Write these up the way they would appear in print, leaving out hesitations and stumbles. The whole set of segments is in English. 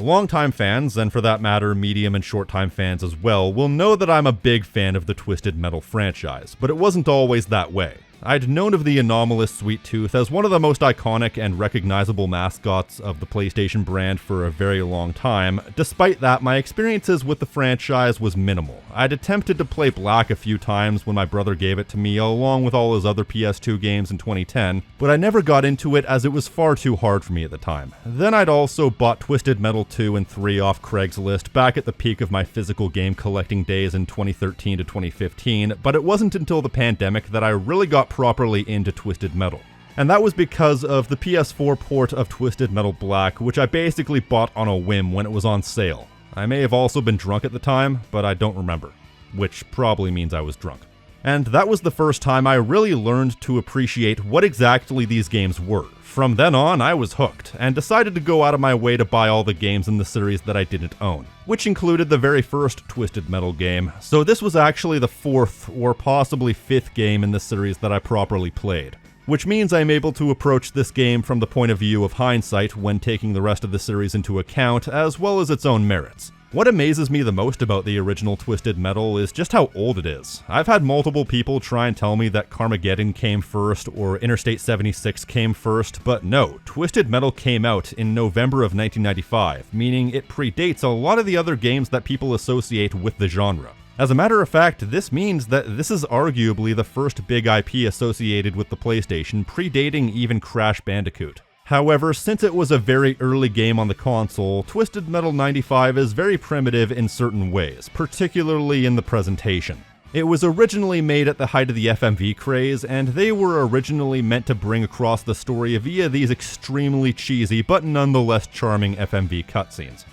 Longtime fans, and for that matter, medium and short-time fans as well, will know that I'm a big fan of the Twisted Metal franchise, but it wasn't always that way. I'd known of the anomalous Sweet Tooth as one of the most iconic and recognizable mascots of the PlayStation brand for a very long time. Despite that, my experiences with the franchise was minimal. I'd attempted to play Black a few times when my brother gave it to me, along with all his other PS2 games in 2010, but I never got into it as it was far too hard for me at the time. Then I'd also bought Twisted Metal 2 and 3 off Craigslist back at the peak of my physical game collecting days in 2013 to 2015, but it wasn't until the pandemic that I really got properly into Twisted Metal. And that was because of the PS4 port of Twisted Metal Black, which I basically bought on a whim when it was on sale. I may have also been drunk at the time, but I don't remember, which probably means I was drunk. And that was the first time I really learned to appreciate what exactly these games were. From then on, I was hooked, and decided to go out of my way to buy all the games in the series that I didn't own, which included the very first Twisted Metal game, so this was actually the fourth or possibly fifth game in the series that I properly played. Which means I'm able to approach this game from the point of view of hindsight when taking the rest of the series into account, as well as its own merits. What amazes me the most about the original Twisted Metal is just how old it is. I've had multiple people try and tell me that Carmageddon came first or Interstate 76 came first, but no, Twisted Metal came out in November of 1995, meaning it predates a lot of the other games that people associate with the genre. As a matter of fact, this means that this is arguably the first big IP associated with the PlayStation, predating even Crash Bandicoot. However, since it was a very early game on the console, Twisted Metal 95 is very primitive in certain ways, particularly in the presentation. It was originally made at the height of the FMV craze, and they were originally meant to bring across the story via these extremely cheesy but nonetheless charming FMV cutscenes.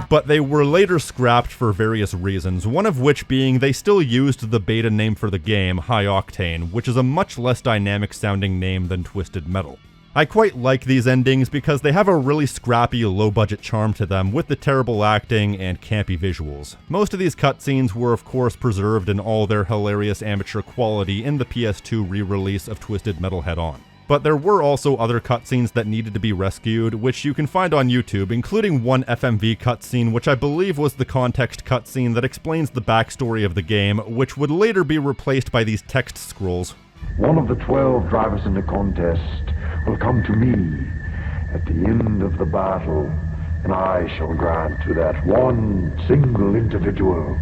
But they were later scrapped for various reasons, one of which being they still used the beta name for the game, High Octane, which is a much less dynamic sounding name than Twisted Metal. I quite like these endings because they have a really scrappy, low-budget charm to them with the terrible acting and campy visuals. Most of these cutscenes were of course preserved in all their hilarious amateur quality in the PS2 re-release of Twisted Metal Head-On. But there were also other cutscenes that needed to be rescued, which you can find on YouTube, including one FMV cutscene which I believe was the context cutscene that explains the backstory of the game, which would later be replaced by these text scrolls. One of the 12 drivers in the contest will come to me at the end of the battle, and I shall grant to that one single individual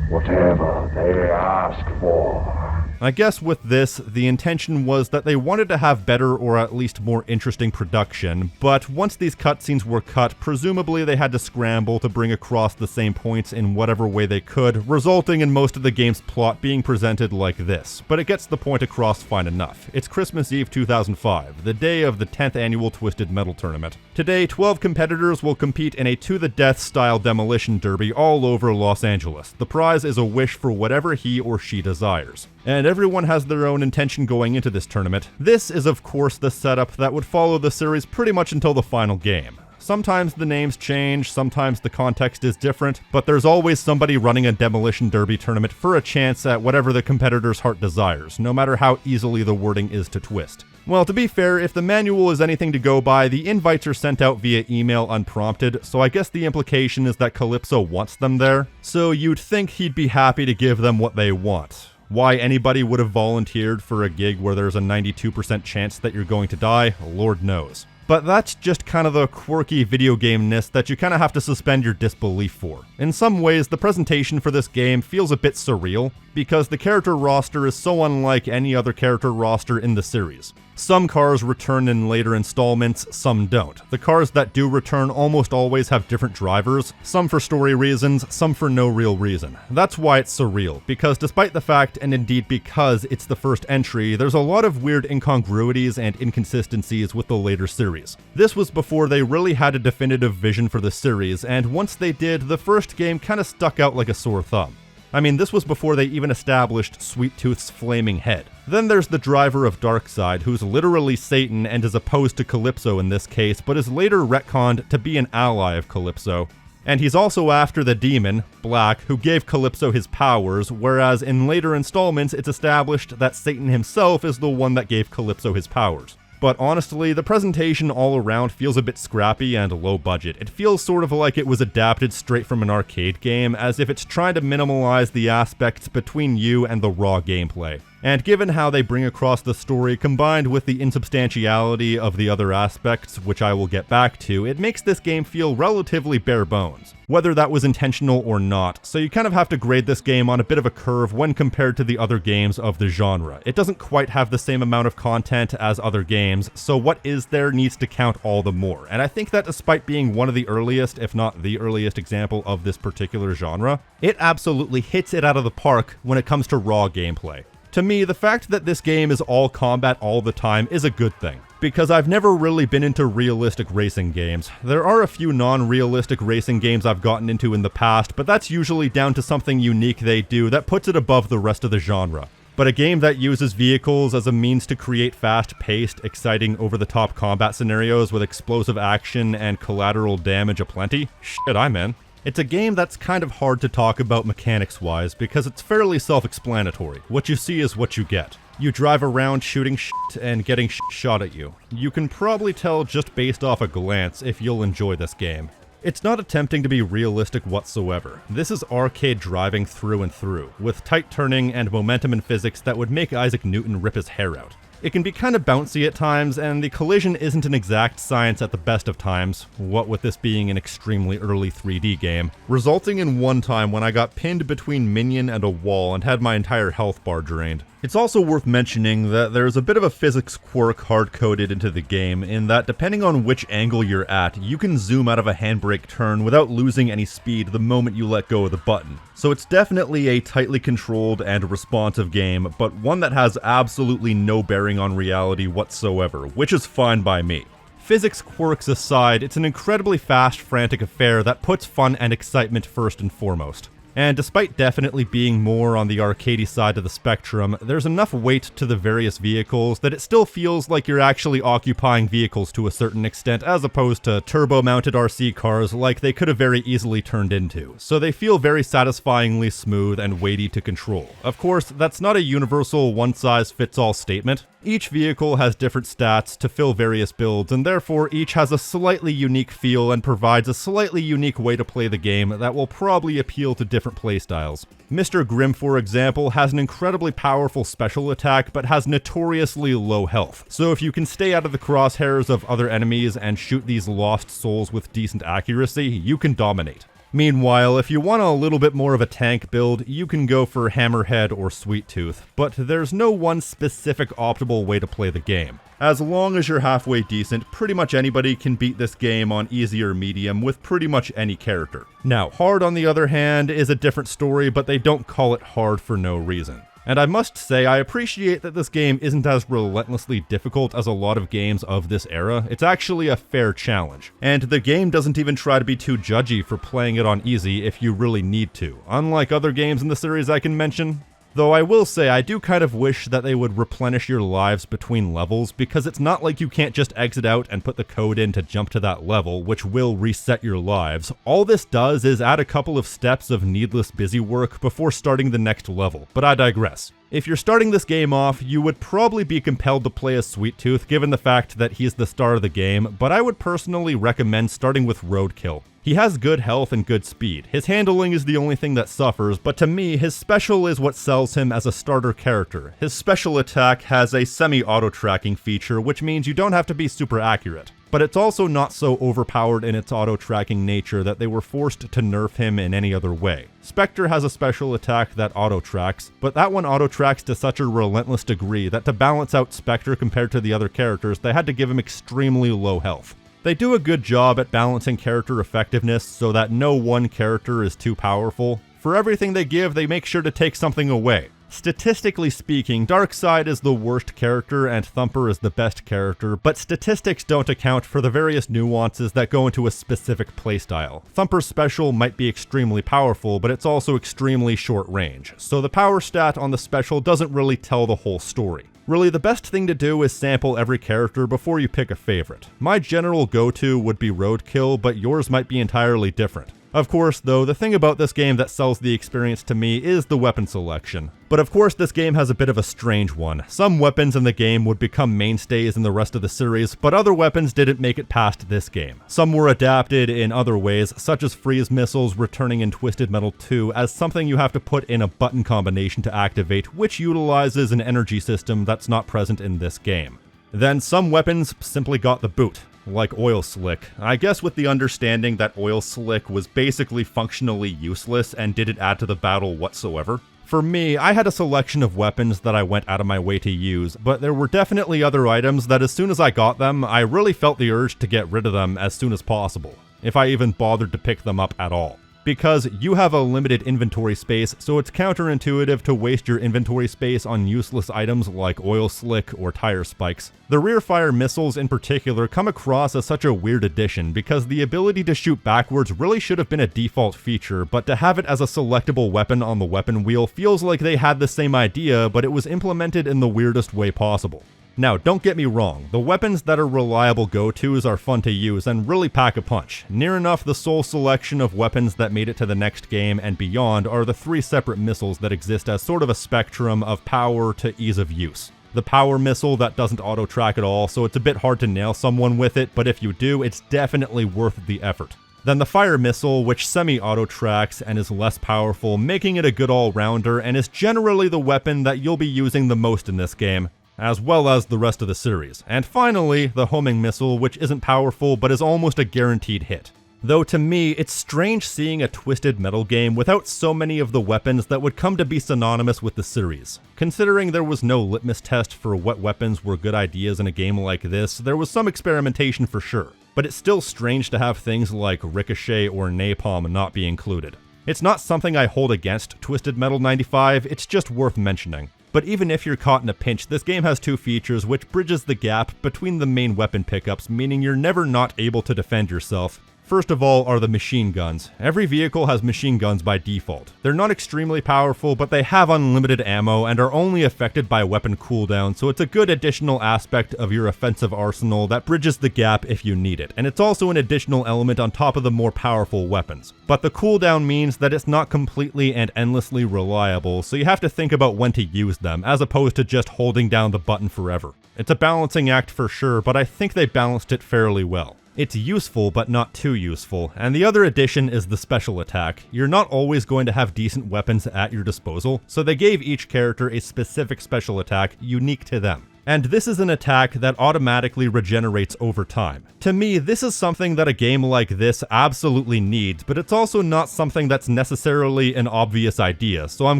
whatever they ask for. I guess with this, the intention was that they wanted to have better or at least more interesting production, but once these cutscenes were cut, presumably they had to scramble to bring across the same points in whatever way they could, resulting in most of the game's plot being presented like this. But it gets the point across fine enough. It's Christmas Eve 2005, the day of the 10th annual Twisted Metal tournament. Today, 12 competitors will compete in a to-the-death style demolition derby all over Los Angeles. The prize is a wish for whatever he or she desires. And everyone has their own intention going into this tournament. This is of course the setup that would follow the series pretty much until the final game. Sometimes the names change, sometimes the context is different, but there's always somebody running a demolition derby tournament for a chance at whatever the competitor's heart desires, no matter how easily the wording is to twist. Well, to be fair, if the manual is anything to go by, the invites are sent out via email unprompted, so I guess the implication is that Calypso wants them there. So you'd think he'd be happy to give them what they want. Why anybody would have volunteered for a gig where there's a 92% chance that you're going to die, Lord knows. But that's just kind of the quirky video game-ness that you kind of have to suspend your disbelief for. In some ways, the presentation for this game feels a bit surreal, because the character roster is so unlike any other character roster in the series. Some cars return in later installments, some don't. The cars that do return almost always have different drivers, some for story reasons, some for no real reason. That's why it's surreal, because despite the fact, and indeed because it's the first entry, there's a lot of weird incongruities and inconsistencies with the later series. This was before they really had a definitive vision for the series, and once they did, the first game kinda stuck out like a sore thumb. I mean, this was before they even established Sweet Tooth's flaming head. Then there's the driver of Darkseid, who's literally Satan and is opposed to Calypso in this case, but is later retconned to be an ally of Calypso. And he's also after the demon, Black, who gave Calypso his powers, whereas in later installments it's established that Satan himself is the one that gave Calypso his powers. But honestly, the presentation all around feels a bit scrappy and low budget. It feels sort of like it was adapted straight from an arcade game, as if it's trying to minimize the aspects between you and the raw gameplay. And given how they bring across the story combined with the insubstantiality of the other aspects, which I will get back to, it makes this game feel relatively bare bones, whether that was intentional or not, so you kind of have to grade this game on a bit of a curve when compared to the other games of the genre. It doesn't quite have the same amount of content as other games, so what is there needs to count all the more, and I think that despite being one of the earliest, if not the earliest example of this particular genre, it absolutely hits it out of the park when it comes to raw gameplay. To me, the fact that this game is all combat all the time is a good thing, because I've never really been into realistic racing games. There are a few non-realistic racing games I've gotten into in the past, but that's usually down to something unique they do that puts it above the rest of the genre. But a game that uses vehicles as a means to create fast-paced, exciting, over-the-top combat scenarios with explosive action and collateral damage aplenty? Shit, I'm in. It's a game that's kind of hard to talk about mechanics-wise because it's fairly self-explanatory. What you see is what you get. You drive around shooting shit and getting shot at you. You can probably tell just based off a glance if you'll enjoy this game. It's not attempting to be realistic whatsoever. This is arcade driving through and through, with tight turning and momentum and physics that would make Isaac Newton rip his hair out. It can be kind of bouncy at times, and the collision isn't an exact science at the best of times, what with this being an extremely early 3D game, resulting in one time when I got pinned between minion and a wall and had my entire health bar drained. It's also worth mentioning that there's a bit of a physics quirk hard-coded into the game, in that depending on which angle you're at, you can zoom out of a handbrake turn without losing any speed the moment you let go of the button. So it's definitely a tightly controlled and responsive game, but one that has absolutely no bearing on reality whatsoever, which is fine by me. Physics quirks aside, it's an incredibly fast, frantic affair that puts fun and excitement first and foremost. And despite definitely being more on the arcadey side of the spectrum, there's enough weight to the various vehicles that it still feels like you're actually occupying vehicles to a certain extent, as opposed to turbo-mounted RC cars like they could have very easily turned into. So they feel very satisfyingly smooth and weighty to control. Of course, that's not a universal one-size-fits-all statement. Each vehicle has different stats to fill various builds, and therefore each has a slightly unique feel and provides a slightly unique way to play the game that will probably appeal to different playstyles. Mr. Grimm, for example, has an incredibly powerful special attack, but has notoriously low health. So if you can stay out of the crosshairs of other enemies and shoot these lost souls with decent accuracy, you can dominate. Meanwhile, if you want a little bit more of a tank build, you can go for Hammerhead or Sweet Tooth, but there's no one specific optimal way to play the game. As long as you're halfway decent, pretty much anybody can beat this game on easy or medium with pretty much any character. Now, hard on the other hand is a different story, but they don't call it hard for no reason. And I must say, I appreciate that this game isn't as relentlessly difficult as a lot of games of this era. It's actually a fair challenge. And the game doesn't even try to be too judgy for playing it on easy if you really need to, unlike other games in the series I can mention. Though I will say, I do kind of wish that they would replenish your lives between levels, because it's not like you can't just exit out and put the code in to jump to that level, which will reset your lives. All this does is add a couple of steps of needless busy work before starting the next level, but I digress. If you're starting this game off, you would probably be compelled to play as Sweet Tooth given the fact that he's the star of the game, but I would personally recommend starting with Roadkill. He has good health and good speed. His handling is the only thing that suffers, but to me, his special is what sells him as a starter character. His special attack has a semi-auto tracking feature, which means you don't have to be super accurate. But it's also not so overpowered in its auto-tracking nature that they were forced to nerf him in any other way. Spectre has a special attack that auto-tracks, but that one auto-tracks to such a relentless degree that to balance out Spectre compared to the other characters, they had to give him extremely low health. They do a good job at balancing character effectiveness so that no one character is too powerful. For everything they give, they make sure to take something away. Statistically speaking, Darkseid is the worst character and Thumper is the best character, but statistics don't account for the various nuances that go into a specific playstyle. Thumper's special might be extremely powerful, but it's also extremely short range, so the power stat on the special doesn't really tell the whole story. Really, the best thing to do is sample every character before you pick a favorite. My general go-to would be Roadkill, but yours might be entirely different. Of course, though, the thing about this game that sells the experience to me is the weapon selection. But of course, this game has a bit of a strange one. Some weapons in the game would become mainstays in the rest of the series, but other weapons didn't make it past this game. Some were adapted in other ways, such as freeze missiles returning in Twisted Metal 2 as something you have to put in a button combination to activate, which utilizes an energy system that's not present in this game. Then some weapons simply got the boot, like Oil Slick. I guess with the understanding that Oil Slick was basically functionally useless and didn't add to the battle whatsoever. For me, I had a selection of weapons that I went out of my way to use, but there were definitely other items that as soon as I got them, I really felt the urge to get rid of them as soon as possible, if I even bothered to pick them up at all. Because you have a limited inventory space, so it's counterintuitive to waste your inventory space on useless items like Oil Slick or tire spikes. The rear fire missiles in particular come across as such a weird addition because the ability to shoot backwards really should have been a default feature, but to have it as a selectable weapon on the weapon wheel feels like they had the same idea, but it was implemented in the weirdest way possible. Now, don't get me wrong, the weapons that are reliable go-tos are fun to use and really pack a punch. Near enough the sole selection of weapons that made it to the next game and beyond are the 3 separate missiles that exist as sort of a spectrum of power to ease of use. The power missile that doesn't auto-track at all, so it's a bit hard to nail someone with it, but if you do, it's definitely worth the effort. Then the fire missile, which semi-auto tracks and is less powerful, making it a good all-rounder and is generally the weapon that you'll be using the most in this game, as well as the rest of the series. And finally, the homing missile, which isn't powerful but is almost a guaranteed hit. Though to me, it's strange seeing a Twisted Metal game without so many of the weapons that would come to be synonymous with the series. Considering there was no litmus test for what weapons were good ideas in a game like this, there was some experimentation for sure. But it's still strange to have things like Ricochet or Napalm not be included. It's not something I hold against Twisted Metal 95, it's just worth mentioning. But even if you're caught in a pinch, this game has 2 features which bridges the gap between the main weapon pickups, meaning you're never not able to defend yourself. First of all are the machine guns. Every vehicle has machine guns by default. They're not extremely powerful, but they have unlimited ammo and are only affected by weapon cooldown, so it's a good additional aspect of your offensive arsenal that bridges the gap if you need it. And it's also an additional element on top of the more powerful weapons. But the cooldown means that it's not completely and endlessly reliable, so you have to think about when to use them, as opposed to just holding down the button forever. It's a balancing act for sure, but I think they balanced it fairly well. It's useful, but not too useful, and the other addition is the special attack. You're not always going to have decent weapons at your disposal, so they gave each character a specific special attack unique to them. And this is an attack that automatically regenerates over time. To me, this is something that a game like this absolutely needs, but it's also not something that's necessarily an obvious idea, so I'm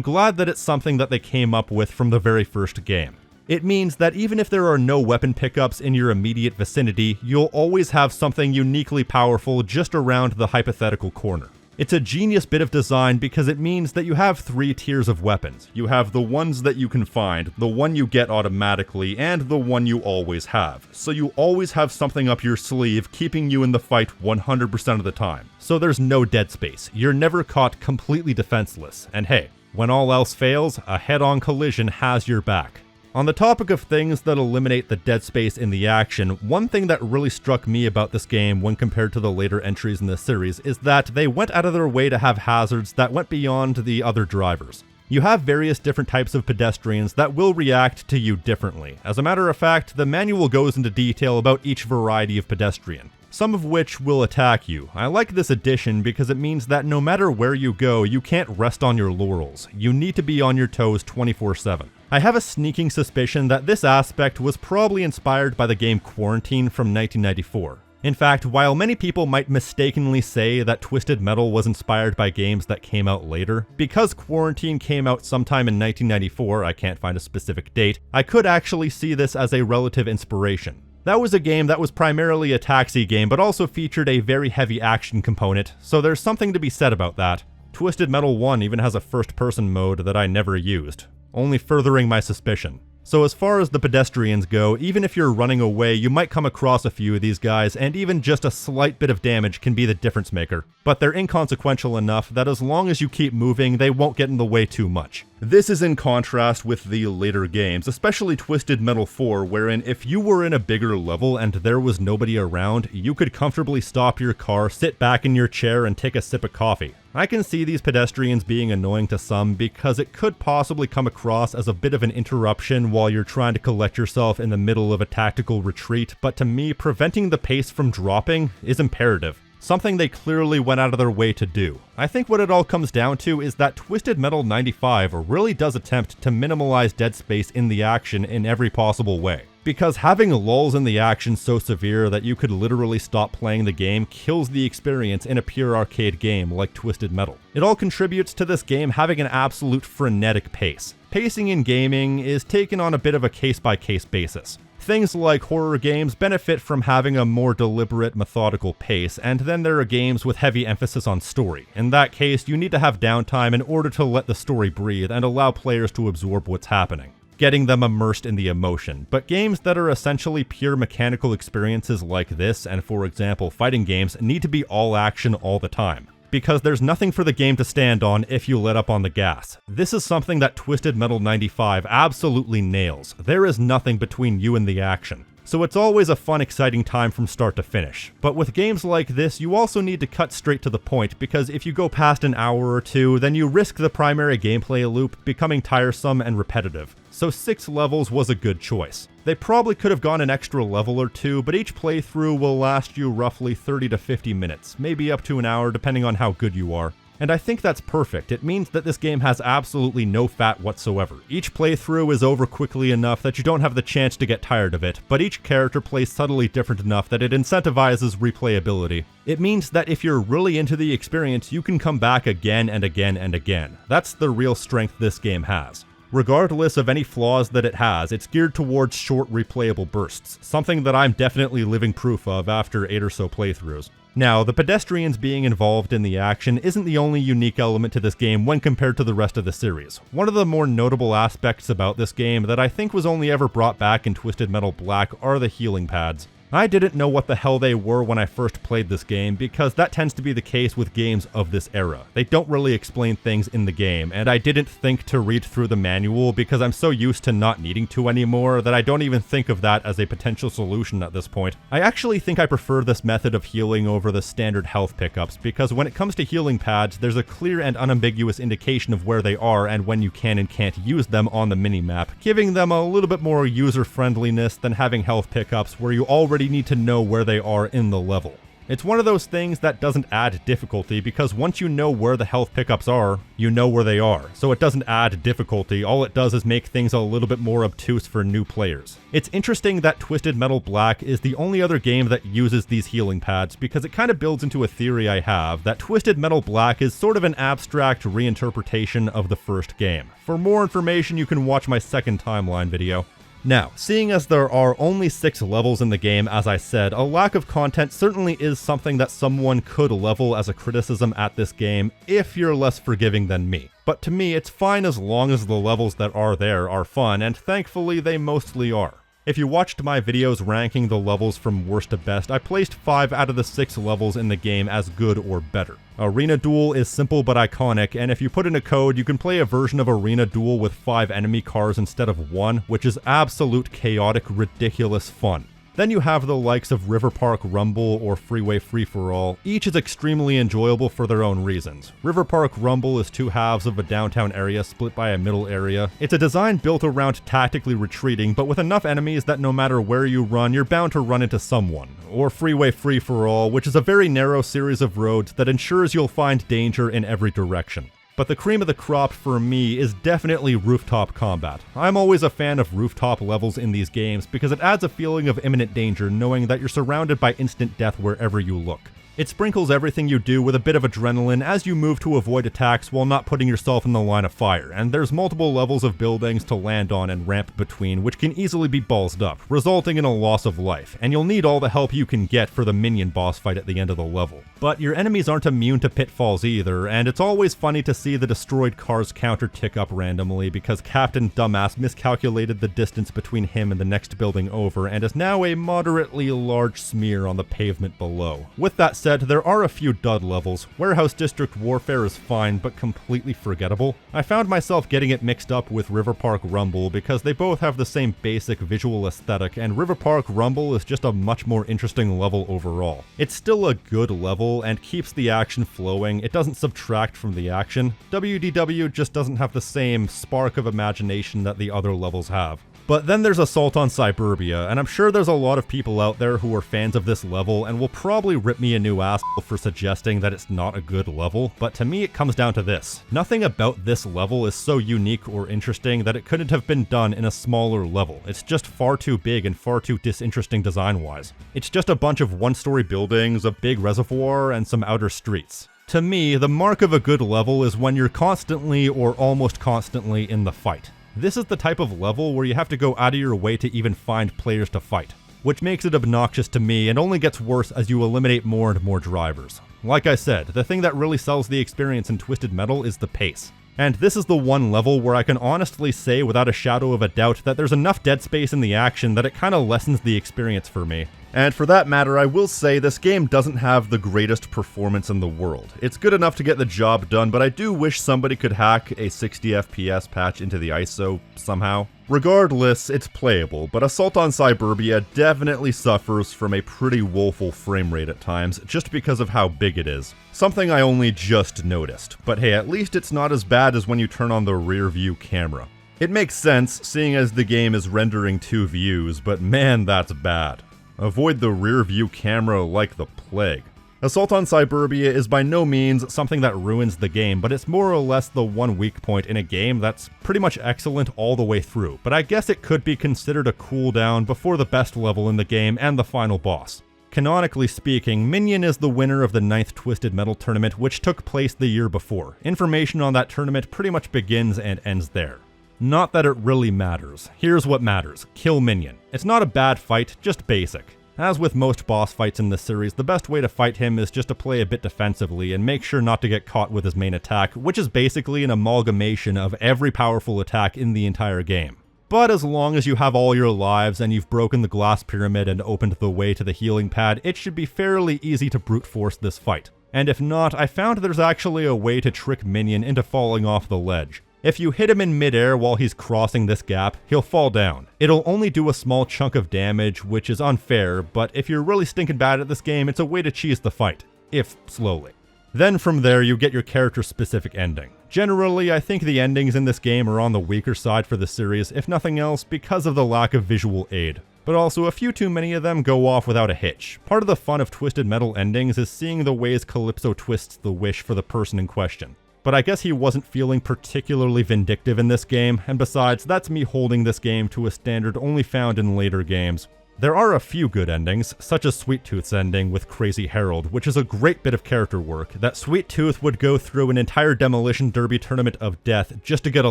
glad that it's something that they came up with from the very first game. It means that even if there are no weapon pickups in your immediate vicinity, you'll always have something uniquely powerful just around the hypothetical corner. It's a genius bit of design because it means that you have 3 tiers of weapons. You have the ones that you can find, the one you get automatically, and the one you always have. So you always have something up your sleeve keeping you in the fight 100% of the time. So there's no dead space. You're never caught completely defenseless. And hey, when all else fails, a head-on collision has your back. On the topic of things that eliminate the dead space in the action, one thing that really struck me about this game when compared to the later entries in the series is that they went out of their way to have hazards that went beyond the other drivers. You have various different types of pedestrians that will react to you differently. As a matter of fact, the manual goes into detail about each variety of pedestrian, some of which will attack you. I like this addition because it means that no matter where you go, you can't rest on your laurels. You need to be on your toes 24/7. I have a sneaking suspicion that this aspect was probably inspired by the game Quarantine from 1994. In fact, while many people might mistakenly say that Twisted Metal was inspired by games that came out later, because Quarantine came out sometime in 1994, I can't find a specific date, I could actually see this as a relative inspiration. That was a game that was primarily a taxi game, but also featured a very heavy action component, so there's something to be said about that. Twisted Metal 1 even has a first-person mode that I never used, only furthering my suspicion. So as far as the pedestrians go, even if you're running away, you might come across a few of these guys, and even just a slight bit of damage can be the difference maker. But they're inconsequential enough that as long as you keep moving, they won't get in the way too much. This is in contrast with the later games, especially Twisted Metal 4, wherein if you were in a bigger level and there was nobody around, you could comfortably stop your car, sit back in your chair, and take a sip of coffee. I can see these pedestrians being annoying to some because it could possibly come across as a bit of an interruption while you're trying to collect yourself in the middle of a tactical retreat, but to me, preventing the pace from dropping is imperative. Something they clearly went out of their way to do. I think what it all comes down to is that Twisted Metal 95 really does attempt to minimalize dead space in the action in every possible way. Because having lulls in the action so severe that you could literally stop playing the game kills the experience in a pure arcade game like Twisted Metal. It all contributes to this game having an absolute frenetic pace. Pacing in gaming is taken on a bit of a case-by-case basis. Things like horror games benefit from having a more deliberate, methodical pace, and then there are games with heavy emphasis on story. In that case, you need to have downtime in order to let the story breathe and allow players to absorb what's happening, getting them immersed in the emotion. But games that are essentially pure mechanical experiences like this, and for example fighting games, need to be all action all the time, because there's nothing for the game to stand on if you let up on the gas. This is something that Twisted Metal 95 absolutely nails. There is nothing between you and the action. So it's always a fun, exciting time from start to finish. But with games like this, you also need to cut straight to the point, because if you go past an hour or two, then you risk the primary gameplay loop becoming tiresome and repetitive. So 6 levels was a good choice. They probably could have gone an extra level or two, but each playthrough will last you roughly 30 to 50 minutes, maybe up to an hour depending on how good you are. And I think that's perfect. It means that this game has absolutely no fat whatsoever. Each playthrough is over quickly enough that you don't have the chance to get tired of it, but each character plays subtly different enough that it incentivizes replayability. It means that if you're really into the experience, you can come back again and again and again. That's the real strength this game has. Regardless of any flaws that it has, it's geared towards short replayable bursts, something that I'm definitely living proof of after 8 or so playthroughs. Now, the pedestrians being involved in the action isn't the only unique element to this game when compared to the rest of the series. One of the more notable aspects about this game that I think was only ever brought back in Twisted Metal Black are the healing pads. I didn't know what the hell they were when I first played this game, because that tends to be the case with games of this era. They don't really explain things in the game, and I didn't think to read through the manual because I'm so used to not needing to anymore that I don't even think of that as a potential solution at this point. I actually think I prefer this method of healing over the standard health pickups, because when it comes to healing pads, there's a clear and unambiguous indication of where they are and when you can and can't use them on the minimap, giving them a little bit more user-friendliness than having health pickups where you already need to know where they are in the level. It's one of those things that doesn't add difficulty, because once you know where the health pickups are, you know where they are. So it doesn't add difficulty, all it does is make things a little bit more obtuse for new players. It's interesting that Twisted Metal Black is the only other game that uses these healing pads, because it kind of builds into a theory I have that Twisted Metal Black is sort of an abstract reinterpretation of the first game. For more information, you can watch my second timeline video. Now, seeing as there are only 6 levels in the game, as I said, a lack of content certainly is something that someone could level as a criticism at this game if you're less forgiving than me. But to me, it's fine as long as the levels that are there are fun, and thankfully they mostly are. If you watched my videos ranking the levels from worst to best, I placed 5 out of the 6 levels in the game as good or better. Arena Duel is simple but iconic, and if you put in a code, you can play a version of Arena Duel with 5 enemy cars instead of 1, which is absolute chaotic, ridiculous fun. Then you have the likes of River Park Rumble or Freeway Free-for-All. Each is extremely enjoyable for their own reasons. River Park Rumble is 2 halves of a downtown area split by a middle area. It's a design built around tactically retreating, but with enough enemies that no matter where you run, you're bound to run into someone. Or Freeway Free-for-All, which is a very narrow series of roads that ensures you'll find danger in every direction. But the cream of the crop for me is definitely rooftop combat. I'm always a fan of rooftop levels in these games because it adds a feeling of imminent danger knowing that you're surrounded by instant death wherever you look. It sprinkles everything you do with a bit of adrenaline as you move to avoid attacks while not putting yourself in the line of fire, and there's multiple levels of buildings to land on and ramp between, which can easily be ballsed up, resulting in a loss of life, and you'll need all the help you can get for the minion boss fight at the end of the level. But your enemies aren't immune to pitfalls either, and it's always funny to see the destroyed car's counter tick up randomly because Captain Dumbass miscalculated the distance between him and the next building over and is now a moderately large smear on the pavement below. With that said, there are a few dud levels. Warehouse District Warfare is fine, but completely forgettable. I found myself getting it mixed up with River Park Rumble because they both have the same basic visual aesthetic, and River Park Rumble is just a much more interesting level overall. It's still a good level and keeps the action flowing. It doesn't subtract from the action. WDW just doesn't have the same spark of imagination that the other levels have. But then there's Assault on Cyberbia, and I'm sure there's a lot of people out there who are fans of this level and will probably rip me a new asshole for suggesting that it's not a good level, but to me it comes down to this. Nothing about this level is so unique or interesting that it couldn't have been done in a smaller level. It's just far too big and far too disinteresting design-wise. It's just a bunch of one-story buildings, a big reservoir, and some outer streets. To me, the mark of a good level is when you're constantly or almost constantly in the fight. This is the type of level where you have to go out of your way to even find players to fight, which makes it obnoxious to me and only gets worse as you eliminate more and more drivers. Like I said, the thing that really sells the experience in Twisted Metal is the pace. And this is the one level where I can honestly say without a shadow of a doubt that there's enough dead space in the action that it kinda lessens the experience for me. And for that matter, I will say this game doesn't have the greatest performance in the world. It's good enough to get the job done, but I do wish somebody could hack a 60 FPS patch into the ISO somehow. Regardless, it's playable, but Assault on Cyberbia definitely suffers from a pretty woeful frame rate at times, just because of how big it is. Something I only just noticed, but hey, at least it's not as bad as when you turn on the rear view camera. It makes sense, seeing as the game is rendering 2 views, but man, that's bad. Avoid the rear view camera like the plague. Assault on Cyberbia is by no means something that ruins the game, but it's more or less the one weak point in a game that's pretty much excellent all the way through, but I guess it could be considered a cooldown before the best level in the game and the final boss. Canonically speaking, Minion is the winner of the 9th Twisted Metal tournament, which took place the year before. Information on that tournament pretty much begins and ends there. Not that it really matters. Here's what matters. Kill Minion. It's not a bad fight, just basic. As with most boss fights in this series, the best way to fight him is just to play a bit defensively and make sure not to get caught with his main attack, which is basically an amalgamation of every powerful attack in the entire game. But as long as you have all your lives and you've broken the glass pyramid and opened the way to the healing pad, it should be fairly easy to brute force this fight. And if not, I found there's actually a way to trick Minion into falling off the ledge. If you hit him in midair while he's crossing this gap, he'll fall down. It'll only do a small chunk of damage, which is unfair, but if you're really stinking bad at this game, it's a way to cheese the fight, if slowly. Then from there, you get your character-specific ending. Generally, I think the endings in this game are on the weaker side for the series, if nothing else, because of the lack of visual aid. But also, a few too many of them go off without a hitch. Part of the fun of Twisted Metal endings is seeing the ways Calypso twists the wish for the person in question. But I guess he wasn't feeling particularly vindictive in this game, and besides, that's me holding this game to a standard only found in later games. There are a few good endings, such as Sweet Tooth's ending with Crazy Harold, which is a great bit of character work, that Sweet Tooth would go through an entire Demolition Derby tournament of death just to get a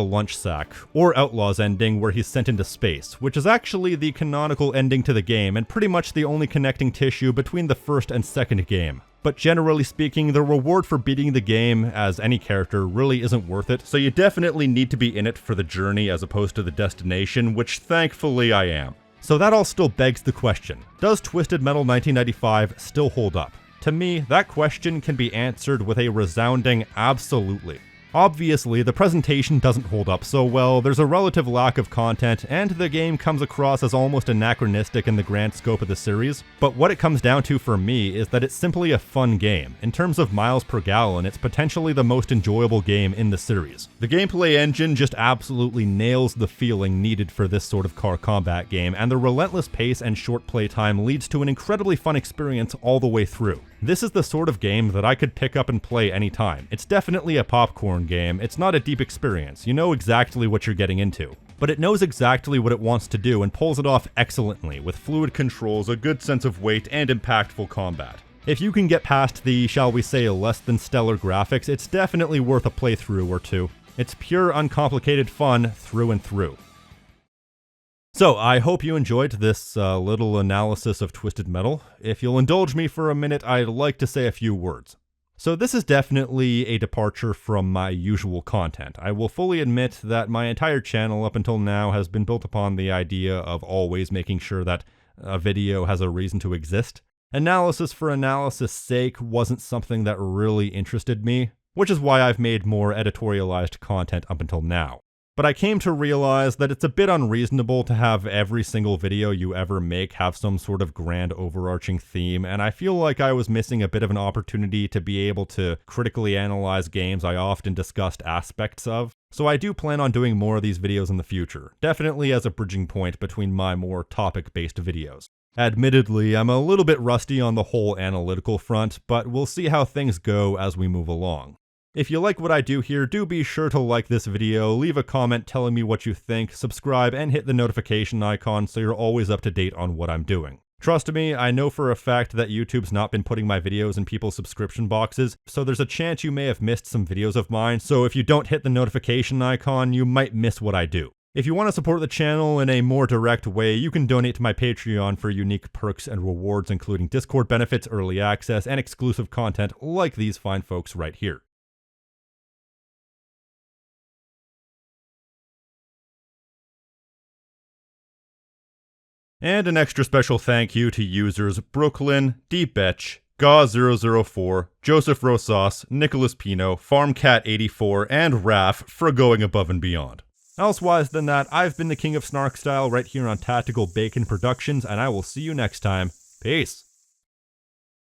lunch sack, or Outlaw's ending where he's sent into space, which is actually the canonical ending to the game and pretty much the only connecting tissue between the first and second game. But generally speaking, the reward for beating the game as any character really isn't worth it, so you definitely need to be in it for the journey as opposed to the destination, which thankfully I am. So that all still begs the question, does Twisted Metal 1995 still hold up? To me, that question can be answered with a resounding absolutely. Obviously, the presentation doesn't hold up so well, there's a relative lack of content, and the game comes across as almost anachronistic in the grand scope of the series, but what it comes down to for me is that it's simply a fun game. In terms of miles per gallon, it's potentially the most enjoyable game in the series. The gameplay engine just absolutely nails the feeling needed for this sort of car combat game, and the relentless pace and short playtime leads to an incredibly fun experience all the way through. This is the sort of game that I could pick up and play anytime. It's definitely a popcorn game, it's not a deep experience, you know exactly what you're getting into. But it knows exactly what it wants to do and pulls it off excellently, with fluid controls, a good sense of weight, and impactful combat. If you can get past the, shall we say, less than stellar graphics, it's definitely worth a playthrough or two. It's pure, uncomplicated fun through and through. So, I hope you enjoyed this little analysis of Twisted Metal. If you'll indulge me for a minute, I'd like to say a few words. So this is definitely a departure from my usual content. I will fully admit that my entire channel up until now has been built upon the idea of always making sure that a video has a reason to exist. Analysis for analysis' sake wasn't something that really interested me, which is why I've made more editorialized content up until now. But I came to realize that it's a bit unreasonable to have every single video you ever make have some sort of grand overarching theme, and I feel like I was missing a bit of an opportunity to be able to critically analyze games I often discussed aspects of. So I do plan on doing more of these videos in the future, definitely as a bridging point between my more topic-based videos. Admittedly, I'm a little bit rusty on the whole analytical front, but we'll see how things go as we move along. If you like what I do here, do be sure to like this video, leave a comment telling me what you think, subscribe, and hit the notification icon so you're always up to date on what I'm doing. Trust me, I know for a fact that YouTube's not been putting my videos in people's subscription boxes, so there's a chance you may have missed some videos of mine, so if you don't hit the notification icon, you might miss what I do. If you want to support the channel in a more direct way, you can donate to my Patreon for unique perks and rewards, including Discord benefits, early access, and exclusive content like these fine folks right here. And an extra special thank you to users Brooklyn, Bettch, Gaw004, Joseph Rosas, Nicolas Pino, FarmCat84, and Raaf for going above and beyond. Elsewise than that, I've been the King of Snark Style right here on Tactical Bacon Productions, and I will see you next time. Peace!